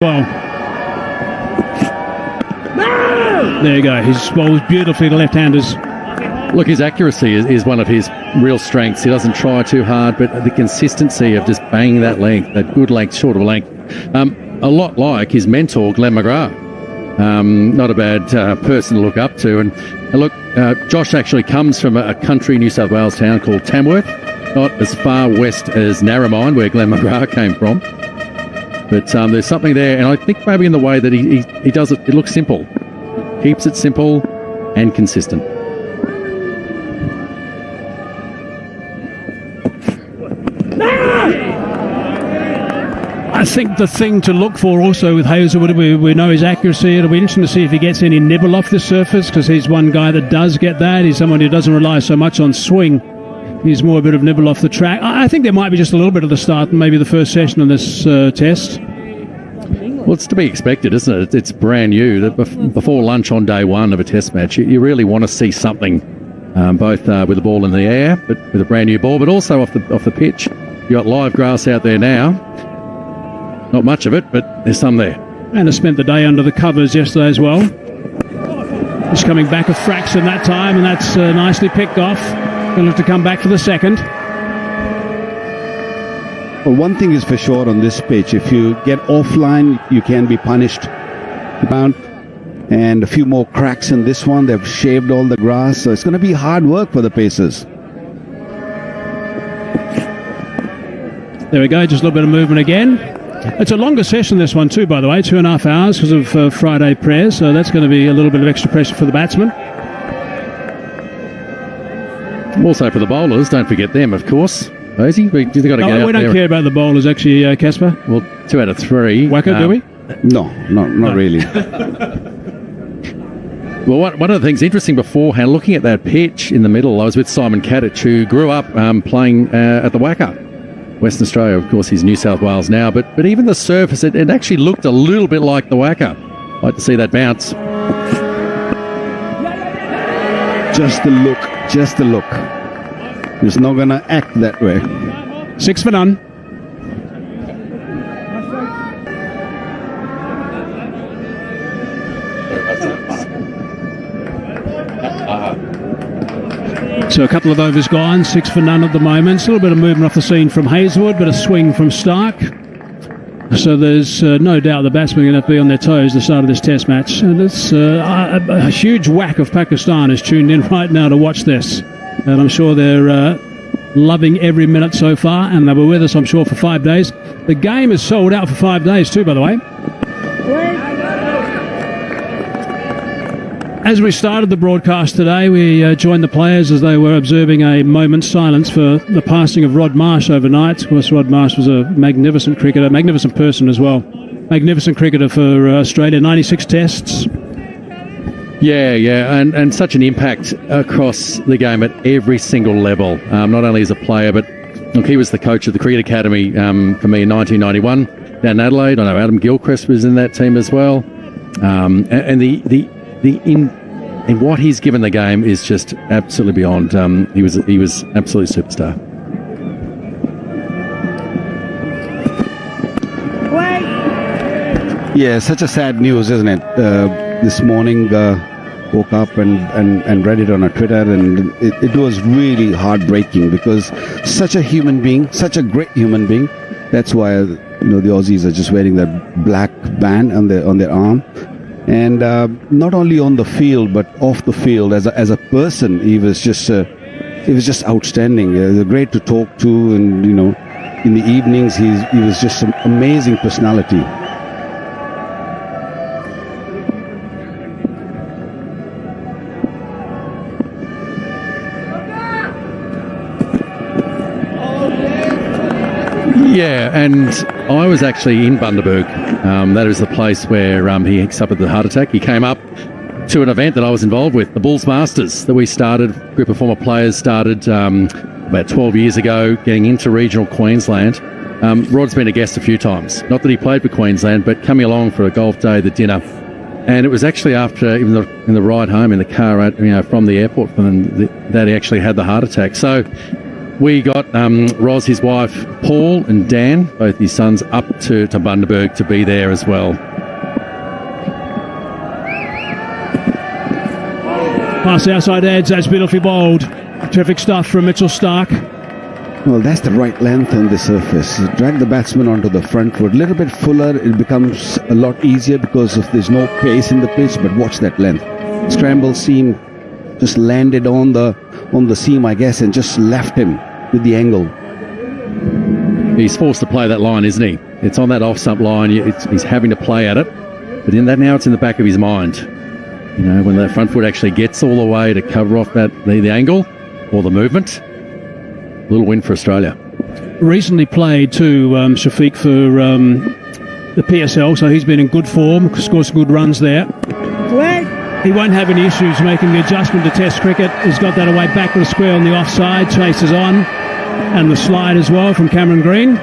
Well, there you go. His bowls beautifully to left-handers. Look, his accuracy is one of his real strengths. He doesn't try too hard, but the consistency of just banging that length, that good length, short of length, a lot like his mentor, Glenn McGrath. Not a bad person to look up to. And look, Josh actually comes from a country New South Wales town called Tamworth, not as far west as Narromine, where Glenn McGrath came from. But there's something there, and I think maybe in the way that he does it, it looks simple. Keeps it simple and consistent. I think the thing to look for also with Hazelwood, we know his accuracy. It'll be interesting to see if he gets any nibble off the surface, because he's one guy that does get that. He's someone who doesn't rely so much on swing. He's more a bit of nibble off the track. I think there might be just a little bit at the start, maybe the first session on this test. Well, it's to be expected, isn't it? It's brand new. Before lunch on day one of a test match, you really want to see something, both with the ball in the air, but with a brand new ball, but also off the pitch. You've got live grass out there now. Not much of it, but there's some there. And I spent the day under the covers yesterday as well. Just coming back a fraction that time, and that's nicely picked off. Going to have to come back for the second. Well, one thing is for sure on this pitch, if you get offline, you can be punished. And a few more cracks in this one. They've shaved all the grass, so it's going to be hard work for the Pacers. There we go, just a little bit of movement again. It's a longer session, this one too, by the way, 2.5 hours because of Friday prayers, so that's going to be a little bit of extra pressure for the batsman. Also for the bowlers, don't forget them, of course. Rosie, we don't care about the bowlers, actually, Casper. Well, 2 out of 3. Wacker, do we? No, not really. Well, one of the things interesting beforehand, looking at that pitch in the middle, I was with Simon Kadich, who grew up playing at the Wacker. Western Australia, of course, he's New South Wales now, but even the surface, it actually looked a little bit like the Wacker. Like to see that bounce. Just the look. It's not going to act that way. 6 for none. So a couple of overs gone, 6 for none at the moment. A little bit of movement off the scene from Hazelwood, but a swing from Stark. So there's no doubt the batsmen are going to have to be on their toes at the start of this test match. And it's a huge whack of Pakistan is tuned in right now to watch this. And I'm sure they're loving every minute so far, and they were with us, I'm sure, for 5 days. The game is sold out for 5 days too, by the way. As we started the broadcast today, we joined the players as they were observing a moment's silence for the passing of Rod Marsh overnight. Of course, Rod Marsh was a magnificent cricketer, magnificent person as well. Magnificent cricketer for Australia, 96 tests. Yeah, and such an impact across the game at every single level, not only as a player, but look, he was the coach of the Cricket Academy for me in 1991 down in Adelaide. I know Adam Gilchrist was in that team as well. And in what he's given the game is just absolutely beyond. He was absolutely superstar. Yeah, such a sad news, isn't it? This morning, woke up and read it on a Twitter, and it was really heartbreaking because such a human being, such a great human being. That's why the Aussies are just wearing that black band on their arm. And not only on the field but off the field, as a person, he was just outstanding. Great to talk to, and in the evenings he was just an amazing personality. Yeah, and I was actually in Bundaberg. That is the place where he suffered the heart attack. He came up to an event that I was involved with, the Bulls Masters, that we started. A group of former players started about 12 years ago, getting into regional Queensland. Rod's been a guest a few times. Not that he played for Queensland, but coming along for a golf day, the dinner. And it was actually after, even in the ride home in the car, from the airport, that he actually had the heart attack. So We got Roz, his wife, Paul and Dan, both his sons, up to Bundaberg to be there as well. Pass outside edge, that's beautifully bowled. Terrific stuff from Mitchell Stark. Well, that's the right length on the surface. Drag the batsman onto the front foot. A little bit fuller, it becomes a lot easier because there's no pace in the pitch, but watch that length. Scramble seam just landed on the seam, I guess, and just left him with the angle. He's forced to play that line, isn't he? It's on that off-stump line. He's having to play at it. But in that now, it's in the back of his mind. You know, when that front foot actually gets all the way to cover off the angle or the movement, little win for Australia. Recently played too, Shafiq, for the PSL, so he's been in good form, scored some good runs there. He won't have any issues making the adjustment to Test cricket. He's got that away back with a square on the offside, chases on, and the slide as well from Cameron Green.